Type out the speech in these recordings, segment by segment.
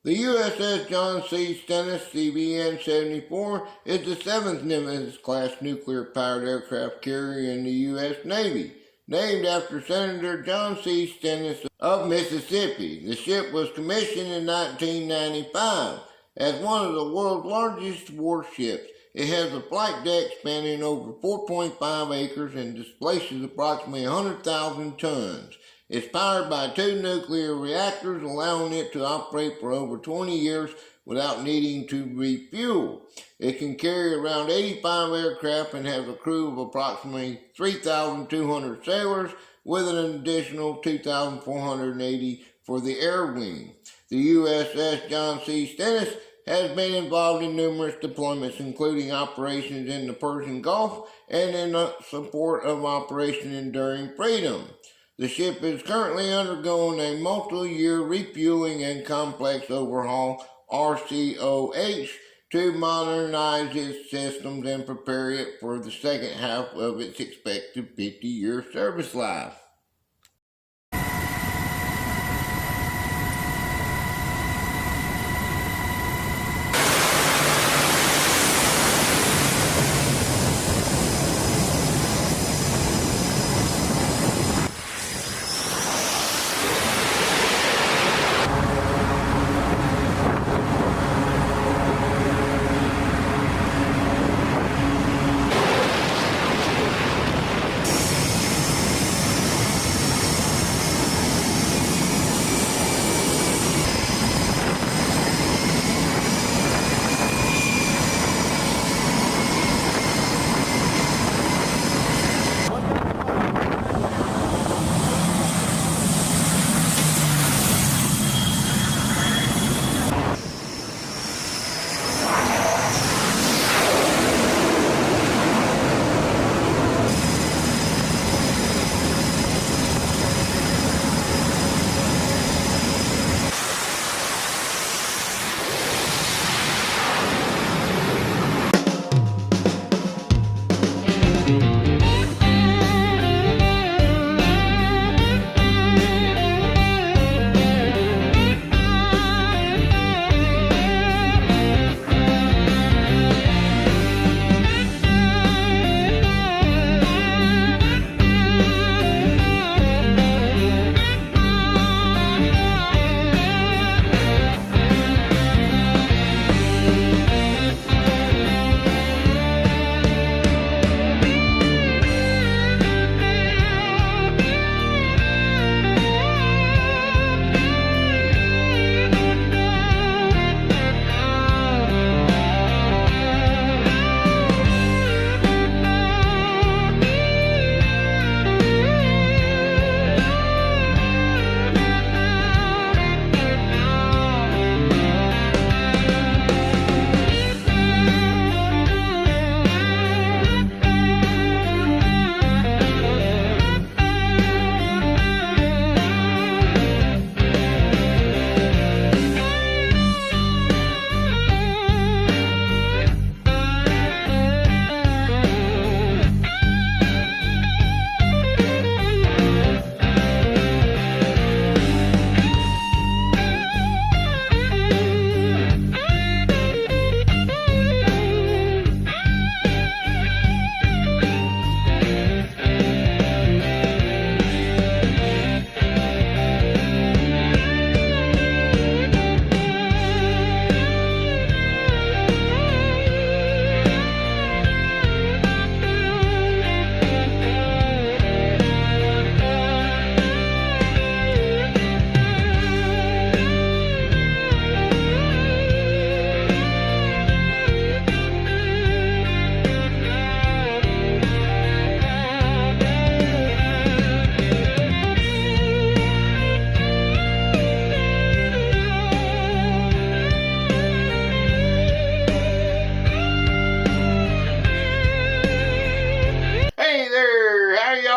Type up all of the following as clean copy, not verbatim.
The USS John C. Stennis CVN-74 is the seventh Nimitz-class nuclear-powered aircraft carrier in the U.S. Navy, named after Senator John C. Stennis of Mississippi. The ship was commissioned in 1995 as one of the world's largest warships. It has a flight deck spanning over 4.5 acres and displaces approximately 100,000 tons. It's powered by 2 nuclear reactors, allowing it to operate for over 20 years without needing to refuel. It can carry around 85 aircraft and has a crew of approximately 3,200 sailors, with an additional 2,480 for the air wing. The USS John C. Stennis has been involved in numerous deployments, including operations in the Persian Gulf and in support of Operation Enduring Freedom. The ship is currently undergoing a multi-year refueling and complex overhaul, RCOH, to modernize its systems and prepare it for the second half of its expected 50-year service life.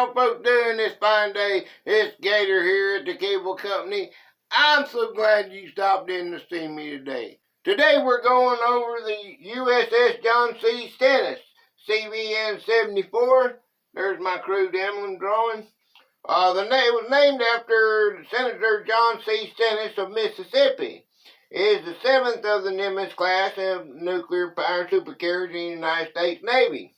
y'all folks doing this fine day? It's Gator here at the Cable Company. I'm so glad you stopped in to see me today. Today we're going over the USS John C. Stennis, CVN-74. There's my crude emblem drawing. The name was named after Senator John C. Stennis of Mississippi. is the seventh of the Nimitz class of nuclear-powered supercarriers in the United States Navy.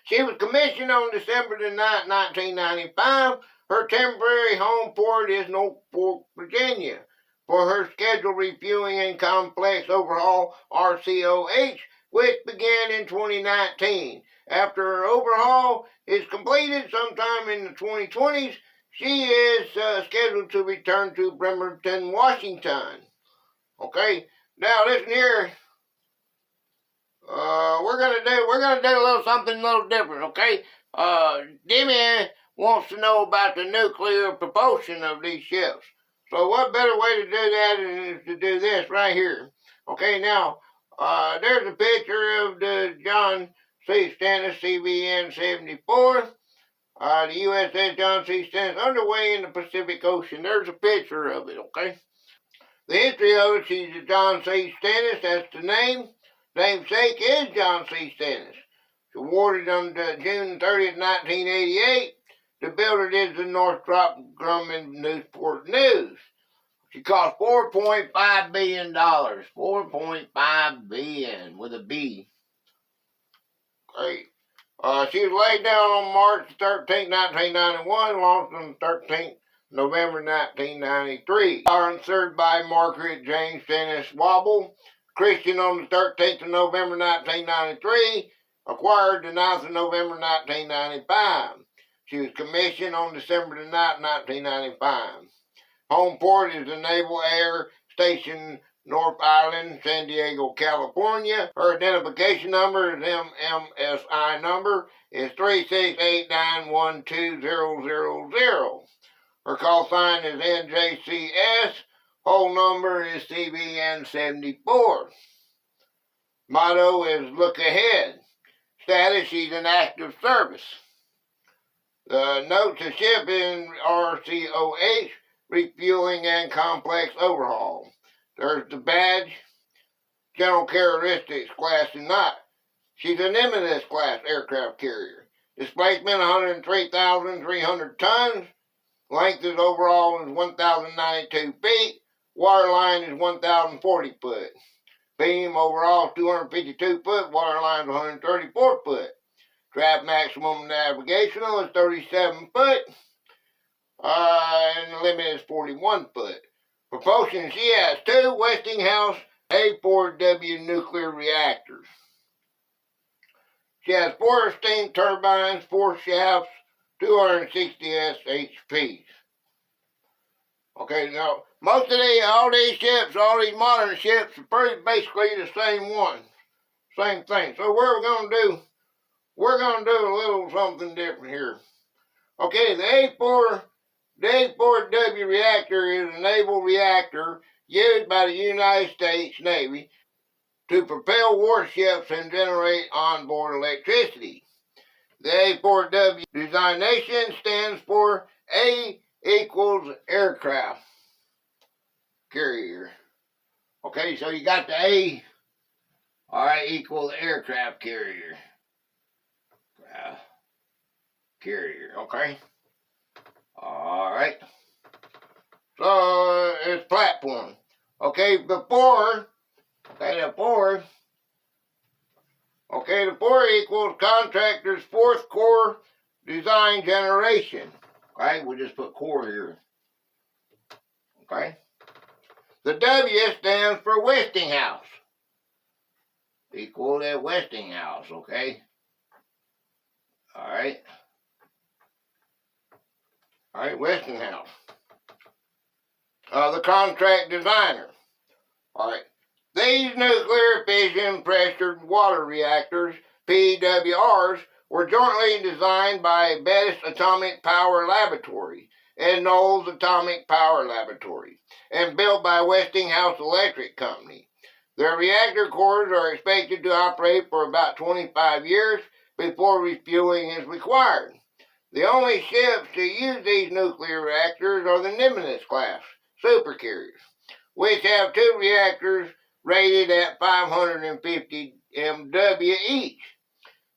She was commissioned on December the 9th, 1995. Her temporary home port is Norfolk, Virginia, for her scheduled refueling and complex overhaul RCOH, which began in 2019. After her overhaul is completed sometime in the 2020s, she is scheduled to return to Bremerton, Washington. Okay, now listen here. We're gonna do a little something a little different, okay? Demi wants to know about the nuclear propulsion of these ships. So what better way to do that is to do this right here. Okay, now, there's a picture of the John C. Stennis CVN-74, the USS John C. Stennis underway in the Pacific Ocean. There's a picture of it, okay? The history of it, she's a John C. Stennis, that's the name. Namesake is John C. Stennis. She awarded on June 30th, 1988. The builder is the Northrop Grumman Newsport News. She cost $4.5 billion. $4.5 billion with a B. Okay. She was laid down on March 13, 1991, launched on the 13th November 1993. Served by Margaret Jane Stennis Wobble. Christian on the 13th of November 1993. Acquired the 9th of November 1995. She was commissioned on December the 9th, 1995. Home port is the Naval Air Station North Island, San Diego, California. Her identification number is MMSI number is 368912000. Her call sign is NJCS. Whole number is CVN-74. Motto is look ahead. Status, she's in active service. The note to ship in RCOH, refueling and complex overhaul. There's the badge. General characteristics, class and not. She's a Nimitz class aircraft carrier. Displacement 103,300 tons. Length is overall is 1,092 feet. Waterline is 1,040 foot. Beam overall is 252 foot. Waterline is 134 foot. Draft maximum navigational is 37 foot. And the limit is 41 foot. Propulsion, she has two Westinghouse A4W nuclear reactors. She has 4 steam turbines, 4 shafts, 260 SHPs. Okay, now, all these ships, all these modern ships are basically the same one. Same thing. So what we're going to do, we're going to do a little something different here. Okay, the A4W reactor is a naval reactor used by the United States Navy to propel warships and generate onboard electricity. The A4W designation stands for A equals aircraft carrier. Okay, so you got the A, alright, equal aircraft carrier. Carrier, okay? Alright. So, it's platform. Okay, the 4 equals contractor's 4th core design generation. Okay, we'll just put core here. Okay. The W stands for Westinghouse. Equal that Westinghouse, okay? Alright. Alright, Westinghouse. The contract designer. Alright. These nuclear fission pressured water reactors, PWRs, were jointly designed by Bettis Atomic Power Laboratory and Knowles Atomic Power Laboratory and built by Westinghouse Electric Company. Their reactor cores are expected to operate for about 25 years before refueling is required. The only ships to use these nuclear reactors are the Nimitz class supercarriers, which have 2 reactors rated at 550 MW each.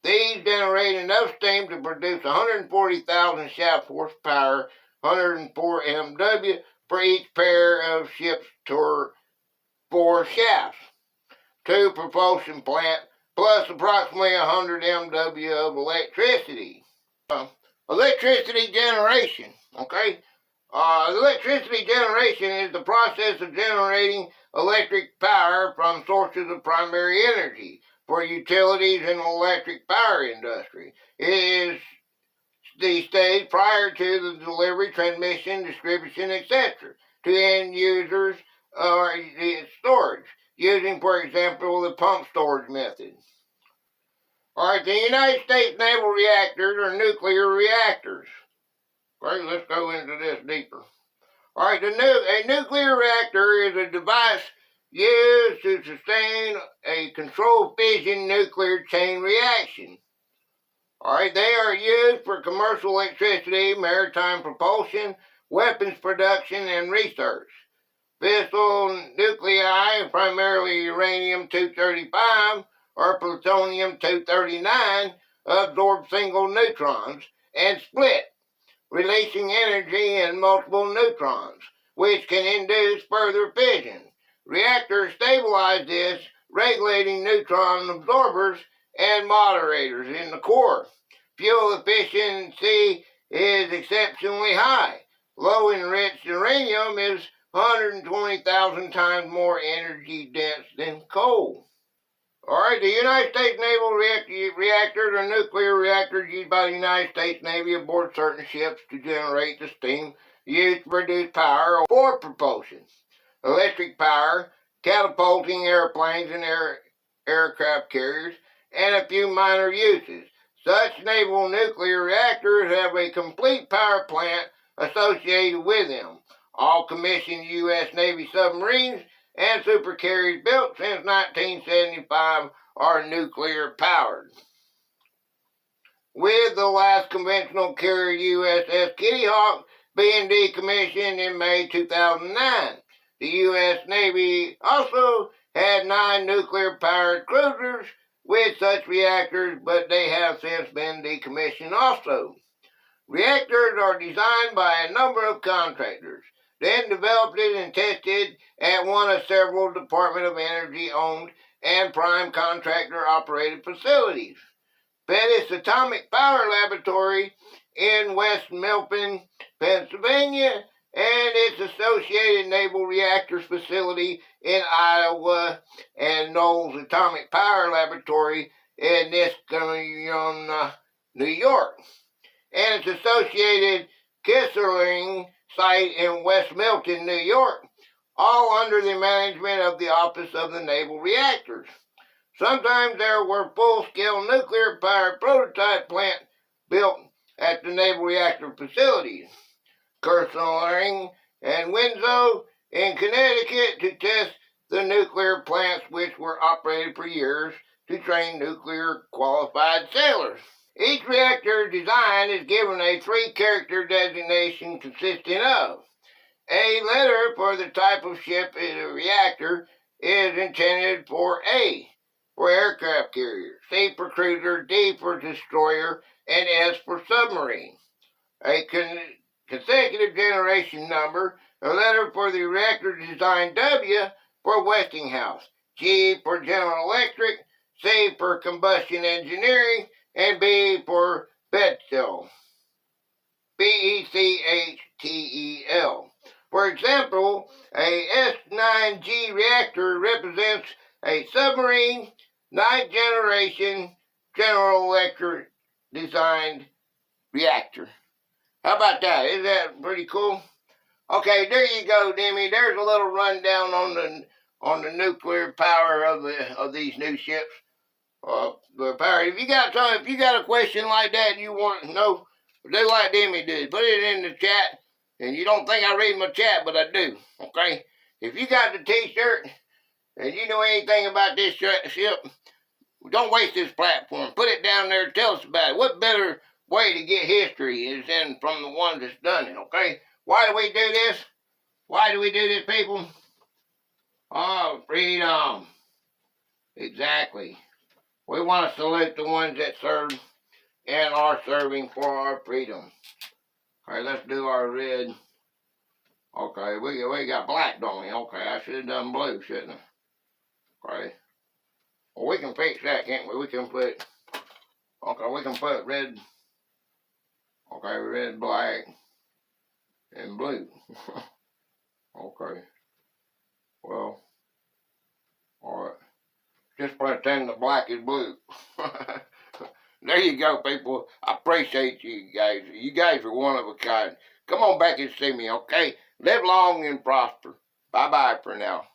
These generate enough steam to produce 140,000 shaft horsepower, 104 MW for each pair of ships 4 shafts, 2 propulsion plants, plus approximately 100 MW of electricity. Electricity generation, okay? Electricity generation is the process of generating electric power from sources of primary energy for utilities and electric power industry. It is the stage prior to the delivery, transmission, distribution, etc. to end users or storage, using, for example, the pump storage method. Alright, the United States naval reactors are nuclear reactors. Okay, let's go into this deeper. Alright, a nuclear reactor is a device used to sustain a controlled fission nuclear chain reaction. Alright, they are used for commercial electricity, maritime propulsion, weapons production, and research. Fissile nuclei, primarily uranium-235 or plutonium-239, absorb single neutrons and split, releasing energy in multiple neutrons, which can induce further fission. Reactors stabilize this, regulating neutron absorbers and moderators in the core. Fuel efficiency is exceptionally high. Low enriched uranium is 120,000 times more energy dense than coal. Alright, the United States naval reactors are nuclear reactors used by the United States Navy aboard certain ships to generate the steam used to produce power for propulsion. Electric power, catapulting airplanes and aircraft carriers, and a few minor uses. Such naval nuclear reactors have a complete power plant associated with them. All commissioned U.S. Navy submarines and supercarriers built since 1975 are nuclear powered. With the last conventional carrier USS Kitty Hawk being decommissioned in May 2009. The U.S. Navy also had 9 nuclear-powered cruisers with such reactors, but they have since been decommissioned also. Reactors are designed by a number of contractors, then developed and tested at one of several Department of Energy owned and prime contractor operated facilities. Stennis Atomic Power Laboratory in West Milton, Pennsylvania, and its associated Naval Reactors Facility in Iowa, and Knowles Atomic Power Laboratory in Niskayuna, New York, and its associated Kisserling site in West Milton, New York, all under the management of the Office of the Naval Reactors. Sometimes there were full-scale nuclear-powered prototype plants built at the Naval Reactor facilities, Kisserling and Windsor in Connecticut, to test the nuclear plants, which were operated for years to train nuclear-qualified sailors. Each reactor design is given a 3-character designation consisting of: a letter for the type of ship in a reactor is intended for A, for aircraft carrier, C for cruiser, D for destroyer, and S for submarine. A consecutive generation number, a letter for the reactor design W for Westinghouse, G for General Electric, C for combustion engineering, and B for Bechtel, Bechdel. For example, a S9G reactor represents a submarine, 9th generation General Electric designed reactor. How about that? Isn't that pretty cool? Okay, there you go, Demi. There's a little rundown on the nuclear power of these new ships. The power. If you got a question like that and you want to know, do like Demi did. Put it in the chat. And you don't think I read my chat, but I do. Okay. If you got the T-shirt and you know anything about this ship, don't waste this platform. Put it down there. Tell us about it. What better way to get history is than from the ones that's done it? Okay. Why do we do this? Why do we do this, people? Oh, freedom. Exactly. We want to salute the ones that serve and are serving for our freedom. All right, let's do our red. Okay, we got black, don't we? Okay, I should have done blue, shouldn't I? Okay. Well, we can fix that, can't we? We can put, okay, we can put red, okay, red, black, and blue. Okay. Well, alright. Just pretend the black is blue. There you go, people. I appreciate you guys. You guys are one of a kind. Come on back and see me, okay? Live long and prosper. Bye-bye for now.